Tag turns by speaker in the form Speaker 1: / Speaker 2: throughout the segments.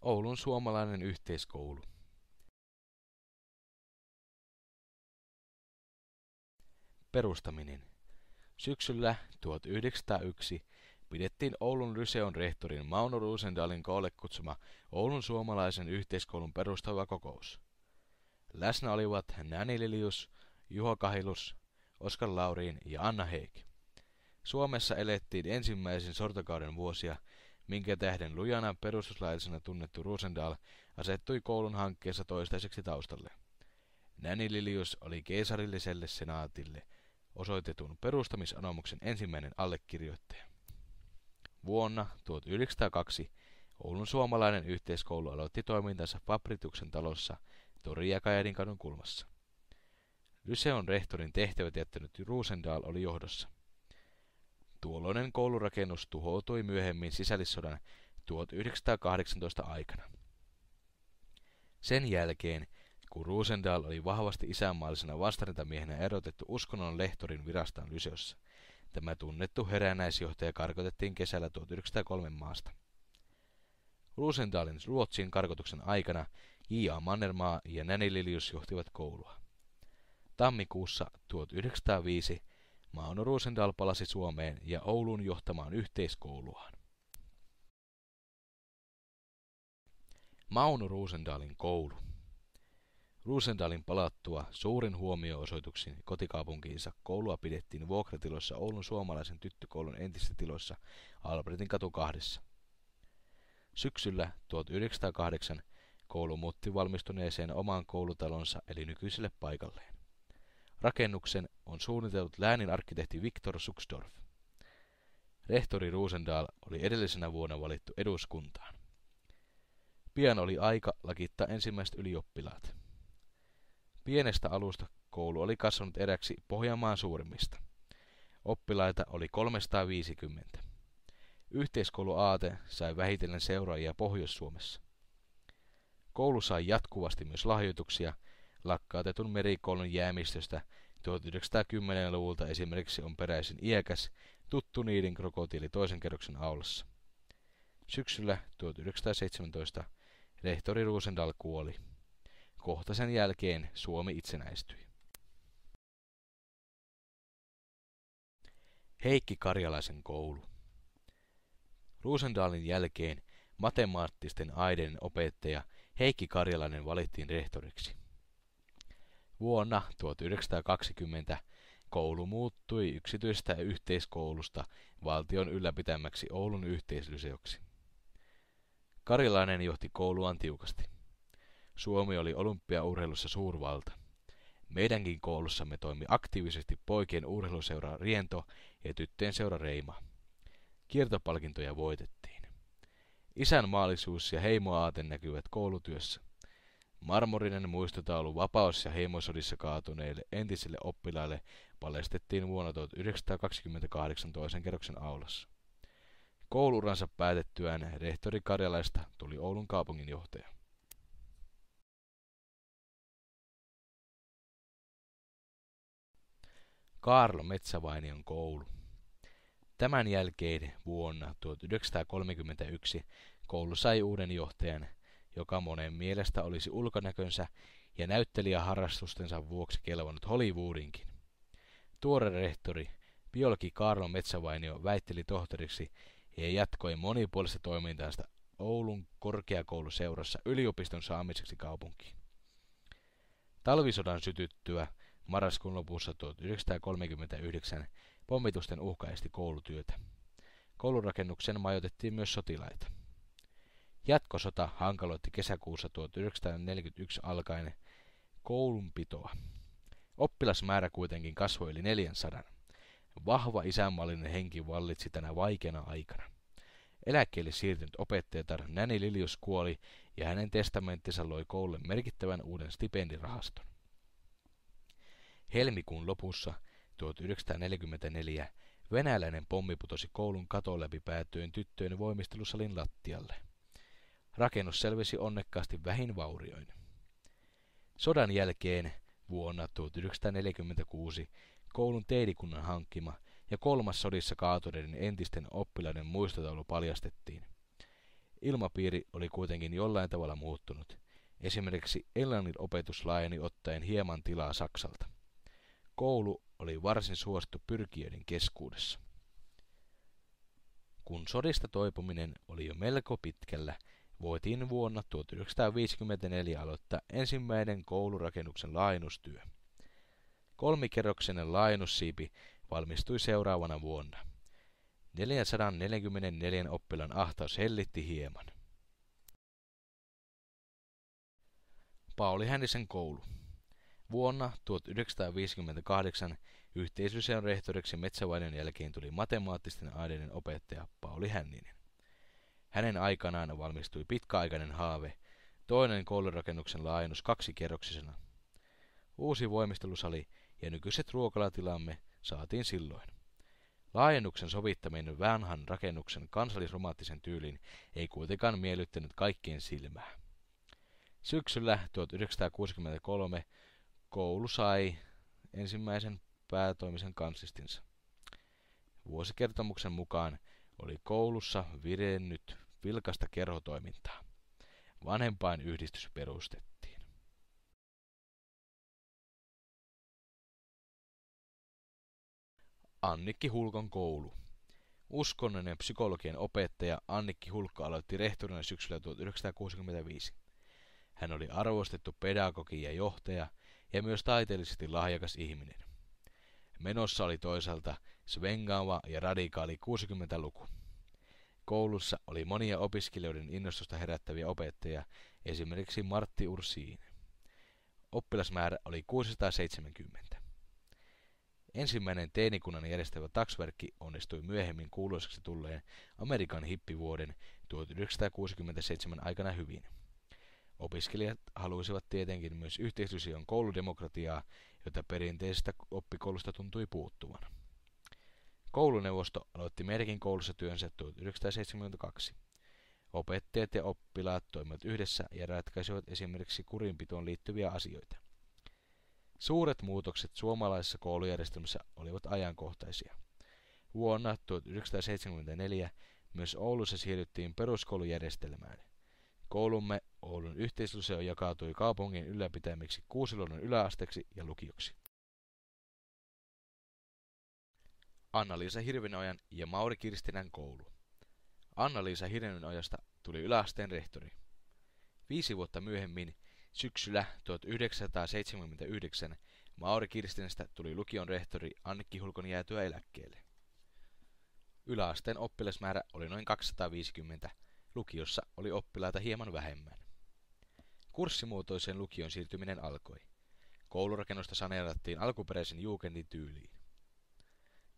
Speaker 1: Oulun suomalainen yhteiskoulu. Perustaminen. Syksyllä 1901 pidettiin Oulun Lyseon rehtorin Mauno Rosendalin koolle kutsuma Oulun suomalaisen yhteiskoulun perustava kokous. Läsnä olivat Näni Lilius, Juho Kahilus, Oskar Lauriin ja Anna Heik. Suomessa elettiin ensimmäisen sortokauden vuosia, minkä tähden lujana perustuslaillisena tunnettu Rosendal asettui koulun hankkeessa toistaiseksi taustalle. Näni Lilius oli keisarilliselle senaatille osoitetun perustamisanomuksen ensimmäinen allekirjoittaja. Vuonna 1902 Oulun suomalainen yhteiskoulu aloitti toimintansa Fabrituksen talossa Tori- ja Kajadinkadun kulmassa. Lyseon rehtorin tehtävät jättänyt Rosendal oli johdossa. Tuolloinen koulurakennus tuhoutui myöhemmin sisällissodan 1918 aikana. Sen jälkeen, kun Rosendal oli vahvasti isänmaallisena vastarintamiehenä erotettu uskonnon lehtorin virastaan Lyseossa, tämä tunnettu herännäisjohtaja karkotettiin kesällä 1903 maasta. Rosendalin Ruotsiin karkotuksen aikana J.A. Mannermaa ja Näni Lilius johtivat koulua. Tammikuussa 1905 Mauno Rosendal palasi Suomeen ja Ouluun johtamaan yhteiskouluaan. Mauno Rosendalin koulu. Rosendalin palattua suurin huomio-osoituksin kotikaupunkiinsa koulua pidettiin vuokratiloissa Oulun suomalaisen tyttökoulun entisissä tiloissa Albertin katu 2. Syksyllä 1908 koulu muutti valmistuneeseen omaan koulutalonsa eli nykyiselle paikalleen. Rakennuksen on suunnitellut läänin arkkitehti Viktor Suksdorf. Rehtori Rosendal oli edellisenä vuonna valittu eduskuntaan. Pian oli aika lakittaa ensimmäiset ylioppilaat. Pienestä alusta koulu oli kasvanut eräksi Pohjanmaan suurimmista. Oppilaita oli 350. Yhteiskouluaate sai vähitellen seuraajia Pohjois-Suomessa. Koulu sai jatkuvasti myös lahjoituksia. Lakkautetun merikoulun jäämistöstä 1910-luvulta esimerkiksi on peräisin iäkäs, tuttu niidin krokotiili toisen kerroksen aulassa. Syksyllä 1917 rehtori Rosendal kuoli. Kohta sen jälkeen Suomi itsenäistyi. Heikki Karjalaisen koulu. Rosendalin jälkeen matemaattisten aineiden opettaja Heikki Karjalainen valittiin rehtoriksi. Vuonna 1920 koulu muuttui yksityisestä yhteiskoulusta valtion ylläpitämäksi Oulun yhteislyseoksi. Karjalainen johti kouluaan tiukasti. Suomi oli olympiaurheilussa suurvalta. Meidänkin koulussamme toimi aktiivisesti poikien urheiluseura Riento ja tyttöjen seura Reima. Kiertopalkintoja voitettiin. Isänmaallisuus ja heimoaate näkyvät koulutyössä. Marmorinen muistotaulu vapaus- ja heimosodissa kaatuneille entisille oppilaille paljastettiin vuonna 1928 toisen kerroksen aulassa. Kouluransa päätettyään rehtori Karjalaista tuli Oulun kaupunginjohtaja. Kaarlo Metsävainion koulu. Tämän jälkeen vuonna 1931 koulu sai uuden johtajan, joka monen mielestä olisi ulkonäkönsä ja näyttelijäharrastustensa vuoksi kelvannut Hollywoodinkin. Tuore rehtori, biologi Kaarlo Metsävainio väitteli tohtoriksi ja jatkoi monipuolista toimintaansa Oulun korkeakouluseurassa yliopiston saamiseksi kaupunkiin. Talvisodan sytyttyä marraskuun lopussa 1939 pommitusten uhka esti koulutyötä. Koulurakennuksen majoitettiin myös sotilaita. Jatkosota hankaloitti kesäkuussa 1941 alkaen koulunpitoa. Oppilasmäärä kuitenkin kasvoi yli 400. Vahva isänmaallinen henki vallitsi tänä vaikeana aikana. Eläkkeelle siirtynyt opettajatar Näni Lilius kuoli ja hänen testamenttinsa loi koululle merkittävän uuden stipendirahaston. Helmikuun lopussa 1944 venäläinen pommi putosi koulun katon läpi päätyen tyttöjen voimistelusalin lattialle. Rakennus selvisi onnekkaasti vähin vaurioin. Sodan jälkeen vuonna 1946 koulun teidikunnan hankkima ja kolmas sodissa kaatuneiden entisten oppilaiden muistotaulu paljastettiin. Ilmapiiri oli kuitenkin jollain tavalla muuttunut. Esimerkiksi englannin opetus laajeni ottaen hieman tilaa Saksalta. Koulu oli varsin suosittu pyrkijöiden keskuudessa. Kun sodista toipuminen oli jo melko pitkällä, voitiin vuonna 1954 aloittaa ensimmäinen koulurakennuksen laajennustyö. 3-kerroksinen laajennussiipi valmistui seuraavana vuonna. 444 oppilaan ahtaus hellitti hieman. Pauli Hännisen koulu. Vuonna 1958 yhteislyseon rehtoriksi metsävaihdon jälkeen tuli matemaattisten aineiden opettaja Pauli Hänninen. Hänen aikanaan valmistui pitkäaikainen haave, toinen koulurakennuksen laajennus 2-kerroksisena. Uusi voimistelusali ja nykyiset ruokalatilamme saatiin silloin. Laajennuksen sovittaminen vanhan rakennuksen kansallisromaattisen tyylin ei kuitenkaan miellyttänyt kaikkien silmää. Syksyllä 1963 koulu sai ensimmäisen päätoimisen kanslistinsa. Vuosikertomuksen mukaan oli koulussa virennyt vilkasta kerhotoimintaa. Vanhempainyhdistys perustettiin. Annikki Hulkon koulu. Uskonnollinen psykologian opettaja Annikki Hulkko aloitti rehtorina syksyllä 1965. Hän oli arvostettu pedagogi ja johtaja ja myös taiteellisesti lahjakas ihminen. Menossa oli toisaalta svengaava ja radikaali 60-luku. Koulussa oli monia opiskelijoiden innostusta herättäviä opettajia, esimerkiksi Martti Ursiin. Oppilasmäärä oli 670. Ensimmäinen teinikunnan järjestävä taksverkki onnistui myöhemmin kuuluisaksi tulleen Amerikan hippivuoden 1967 aikana hyvin. Opiskelijat halusivat tietenkin myös yhteislyseon kouludemokratiaa, jota perinteisestä oppikoulusta tuntui puuttuvan. Kouluneuvosto aloitti Merkin koulussa työnsä 1972. Opettajat ja oppilaat toimivat yhdessä ja ratkaisivat esimerkiksi kurinpitoon liittyviä asioita. Suuret muutokset suomalaisessa koulujärjestelmässä olivat ajankohtaisia. Vuonna 1974 myös Oulussa siirryttiin peruskoulujärjestelmään. Koulumme Oulun yhteislyseo jakautui kaupungin ylläpitämiksi Kuusiluodon yläasteeksi ja lukioksi. Anna-Liisa Hirvenojan ja Mauri Kirstinän koulu. Anna-Liisa Hirvenojasta tuli yläasteen rehtori. 5 vuotta myöhemmin, syksyllä 1979, Mauri Kirstinästä tuli lukion rehtori Annikki Hulkon jäätyä eläkkeelle. Yläasteen oppilasmäärä oli noin 250, lukiossa oli oppilaita hieman vähemmän. Kurssimuotoiseen lukion siirtyminen alkoi. Koulurakennusta saneerattiin alkuperäisen jugendin tyyliin.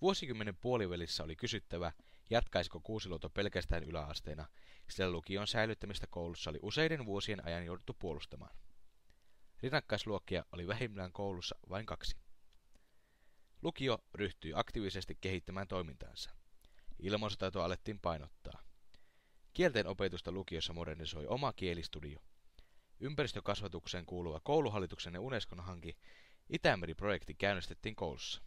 Speaker 1: Vuosikymmenen puolivälissä oli kysyttävä, jatkaisiko Kuusiluoto pelkästään yläasteena, sillä lukion säilyttämistä koulussa oli useiden vuosien ajan jouduttu puolustamaan. Rinnakkaisluokkia oli vähimmillään koulussa vain 2. Lukio ryhtyi aktiivisesti kehittämään toimintaansa. Ilmaisutaitoa alettiin painottaa. Kielten opetusta lukiossa modernisoi oma kielistudio. Ympäristökasvatukseen kuuluva kouluhallituksen ja Unescon hanke Itämeri-projekti käynnistettiin koulussa.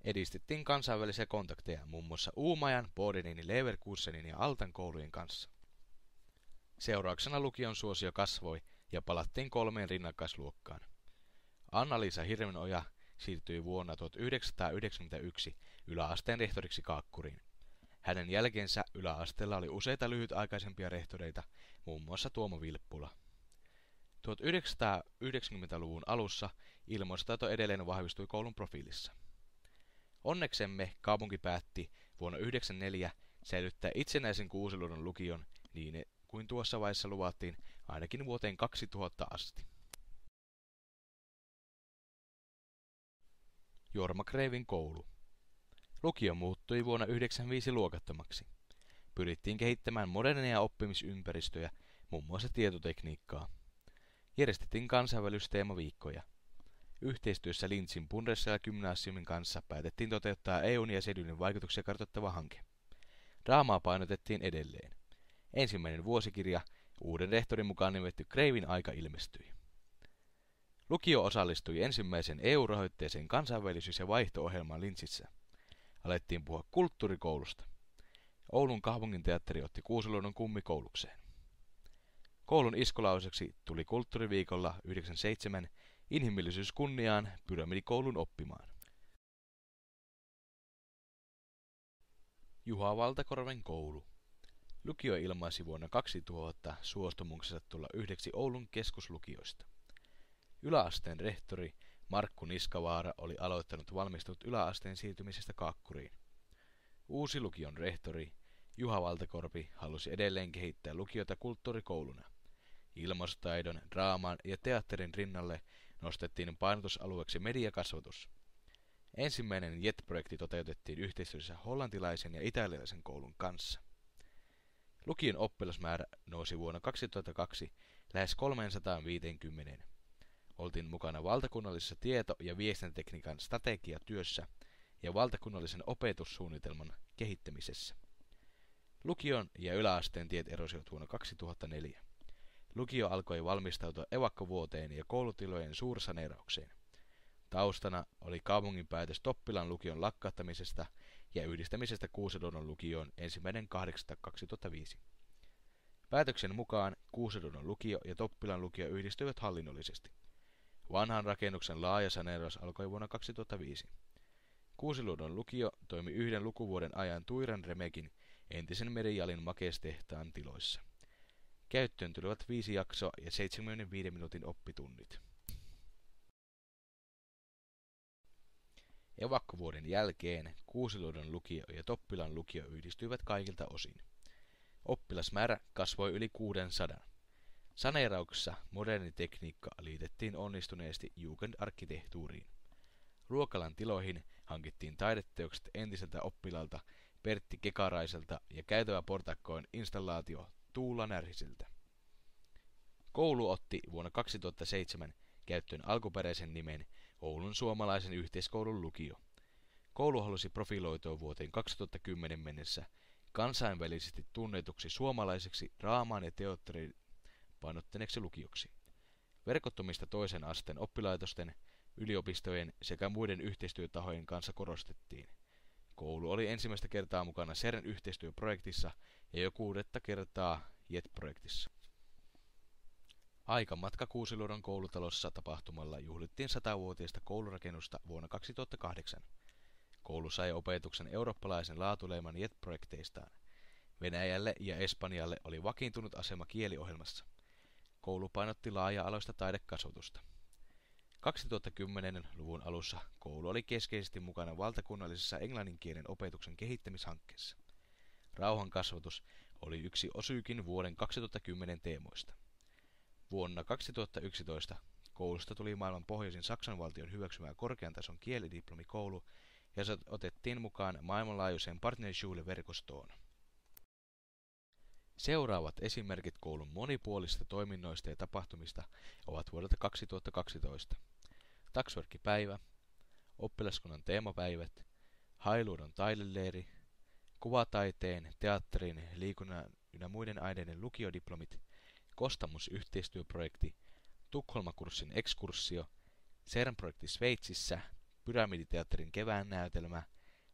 Speaker 1: Edistettiin kansainvälisiä kontakteja muun muassa Uumajan, Bodenin, Leverkusenin ja Altan koulujen kanssa. Seurauksena lukion suosio kasvoi ja palattiin 3 rinnakkaisluokkaan. Anna-Liisa Hirvenoja siirtyi vuonna 1991 yläasteen rehtoriksi Kaakkuriin. Hänen jälkeensä yläasteella oli useita lyhytaikaisempia rehtoreita, muun muassa Tuomo Vilppula. 1990-luvun alussa ilmaisutaito edelleen vahvistui koulun profiilissa. Onneksemme kaupunki päätti vuonna 1994 säilyttää itsenäisen Kuusiluodon lukion niin kuin tuossa vaiheessa luvattiin ainakin vuoteen 2000 asti. Jorma Kreivin koulu. Lukio muuttui vuonna 1995 luokattomaksi. Pyrittiin kehittämään moderneja oppimisympäristöjä, muun muassa tietotekniikkaa. Järjestettiin kansainvälisteemaviikkoja. Yhteistyössä Linzin Bundeswehr-gymnasiumin kanssa päätettiin toteuttaa EUn jäsenyyden vaikutuksia kartoittava hanke. Draamaa painotettiin edelleen. Ensimmäinen vuosikirja, uuden rehtorin mukaan nimetty Kreivin aika, ilmestyi. Lukio osallistui ensimmäisen EU-rahoitteeseen kansainvälisyys- ja vaihto-ohjelmaan Linzissä. Alettiin puhua kulttuurikoulusta. Oulun kaupunginteatteri otti Kuusiluodon kummikoulukseen. Koulun iskulauseksi tuli kulttuuriviikolla 97 inhimillisyys kunniaan pyramidikoulun oppimaan. Juha Valtakorven koulu. Lukio ilmaisi vuonna 2000 suostumuksensa tulla yhdeksi Oulun keskuslukioista. Yläasteen rehtori Markku Niskavaara oli aloittanut valmistunut yläasteen siirtymisestä Kaakkuriin. Uusi lukion rehtori Juha Valtakorpi halusi edelleen kehittää lukiota kulttuurikouluna. Ilmaisutaidon, draaman ja teatterin rinnalle nostettiin painotusalueeksi mediakasvatus. Ensimmäinen JET-projekti toteutettiin yhteistyössä hollantilaisen ja italialaisen koulun kanssa. Lukion oppilasmäärä nousi vuonna 2002 lähes 350. Oltiin mukana valtakunnallisessa tieto- ja viestintätekniikan strategiatyössä ja valtakunnallisen opetussuunnitelman kehittämisessä. Lukion ja yläasteen tiet erosivat vuonna 2004. Lukio alkoi valmistautua evakkovuoteen ja koulutilojen suursaneeraukseen. Taustana oli kaupungin päätös Toppilan lukion lakkauttamisesta ja yhdistämisestä Kuusiluodon lukioon 1.8.2005. Päätöksen mukaan Kuusiluodon lukio ja Toppilan lukio yhdistyivät hallinnollisesti. Vanhan rakennuksen laaja saneeraus alkoi vuonna 2005. Kuusiluodon lukio toimi yhden lukuvuoden ajan Tuiran Remekin entisen Merijalin makeistehtaan tiloissa. Käyttöön tulivat 5 jaksoa ja 75 minuutin oppitunnit. Evakkovuoden jälkeen Kuusiluodon lukio ja Toppilan lukio yhdistyivät kaikilta osin. Oppilasmäärä kasvoi yli 600. Saneerauksessa moderni tekniikka liitettiin onnistuneesti Jugendarkkitehtuuriin. Ruokalan tiloihin hankittiin taideteokset entiseltä oppilaalta Pertti Kekaraiselta ja käytäväportakkojen installaatio Tuula Närhiseltä. Koulu otti vuonna 2007 käyttöön alkuperäisen nimen Oulun suomalaisen yhteiskoulun lukio. Koulu halusi profiloitua vuoteen 2010 mennessä kansainvälisesti tunnetuksi suomalaiseksi draamaan ja teatteriin painottuneeksi lukioksi. Verkottumista toisen asteen oppilaitosten, yliopistojen sekä muiden yhteistyötahojen kanssa korostettiin. Koulu oli ensimmäistä kertaa mukana CERN yhteistyöprojektissa ja jo 6. kertaa JET-projektissa. Aikamatka Kuusiluodon koulutalossa tapahtumalla juhlittiin 100-vuotiaista koulurakennusta vuonna 2008. Koulu sai opetuksen eurooppalaisen laatuleiman JET-projekteistaan. Venäjälle ja Espanjalle oli vakiintunut asema kieliohjelmassa. Koulu painotti laaja-aloista taidekasvatusta. 2010-luvun alussa koulu oli keskeisesti mukana valtakunnallisessa englanninkielen opetuksen kehittämishankkeessa. Rauhankasvatus oli yksi Osyykin vuoden 2010 teemoista. Vuonna 2011 koulusta tuli maailman pohjoisin Saksan valtion hyväksymä korkean tason kielidiplomikoulu ja se otettiin mukaan maailmanlaajuiseen Partnerschule-verkostoon. Seuraavat esimerkit koulun monipuolisista toiminnoista ja tapahtumista ovat vuodelta 2012. Taksverkkipäivä, oppilaskunnan teemapäivät, Hailuodon taideleiri, kuvataiteen, teatterin, liikunnan ynnä muiden aineiden lukiodiplomit, Kostamus-yhteistyöprojekti, Tukholma-kurssin ekskurssio, CERN-projekti Sveitsissä, Pyramiditeatterin kevään näytelmä,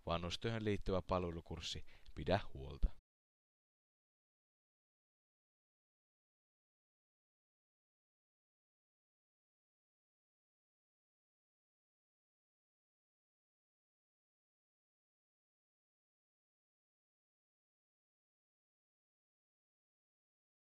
Speaker 1: vanhustyöhön liittyvä palvelukurssi Pidä huolta.